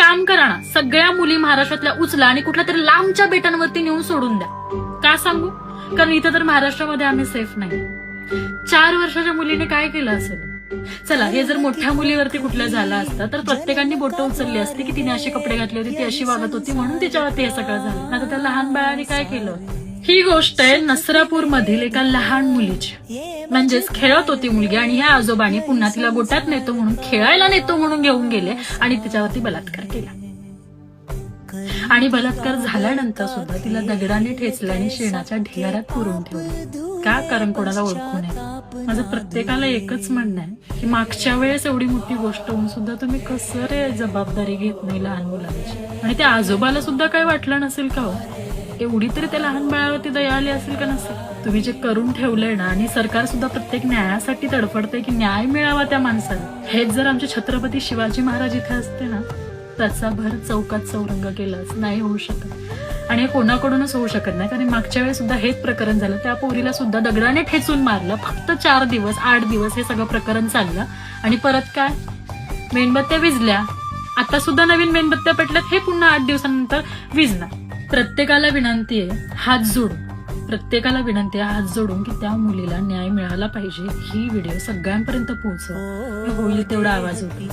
काम करा ना, सगळ्या मुली महाराष्ट्रातल्या उचला आणि कुठल्या तरी लांबच्या बेटांवरती नेऊन सोडून द्या. का सांगू? कारण इथं तर महाराष्ट्रामध्ये आम्ही सेफ नाही. 4 वर्षाच्या मुलीने काय केलं असेल? चला, हे जर मोठ्या मुलीवरती कुठल्या झालं असतं तर प्रत्येकांनी बोटं उचलली असती की तिने असे कपडे घातले होते, ती अशी वागत होती म्हणून तिच्यावरती हे सगळं झालं. आता त्या लहान बाळाने काय केलं? ही गोष्ट आहे नसरापूर मधील एका लहान मुलीची. म्हणजेच खेळत होती मुलगी आणि ह्या आजोबांनी पुन्हा तिला गोट्यात नेतो म्हणून, खेळायला नेतो म्हणून घेऊन गेले आणि तिच्यावरती बलात्कार केला. आणि बलात्कार झाल्यानंतर सुद्धा तिला दगडाने ठेचलं आणि शेणाच्या ढिगाऱ्यात पुरून ठेवलं. का? कारण कोणाला ओळखू नये. माझं प्रत्येकाला एकच म्हणणं आहे की मागच्या वेळेस एवढी मोठी गोष्ट होऊन सुद्धा तुम्ही कसं रे जबाबदारी घेत नाही लहान मुलांची. आणि त्या आजोबाला सुद्धा काही वाटलं नसेल का हो? एवढी तरी त्या लहान बाळावरती दया आली असेल का नसेल? तुम्ही जे करून ठेवलंय ना, आणि सरकार सुद्धा प्रत्येक न्यायासाठी तडफडतंय की न्याय मिळावा त्या माणसाला. हेच जर आमचे छत्रपती शिवाजी महाराज इथे असते ना, त्याचा भर चौकात चौरंग केलाच नाही होऊ शकत. आणि हे कोणाकडूनच होऊ शकत नाही, कारण मागच्या वेळेस सुद्धा हेच प्रकरण झालं. त्या पोरीला सुद्धा दगडाने ठेचून मारलं. फक्त 4 दिवस 8 दिवस हे सगळं प्रकरण चाललं आणि परत काय? मेणबत्त्या विझल्या. आता सुद्धा नवीन मेणबत्त्या पेटल्यात, हे पुन्हा 8 दिवसानंतर विझणार. प्रत्येकाला विनंती आहे, हात जोडून, प्रत्येकाला विनंती आहे हात जोडून की त्या मुलीला न्याय मिळाला पाहिजे. ही व्हिडिओ सगळ्यांपर्यंत पोहोचव. होईल तेवढा आवाज होती.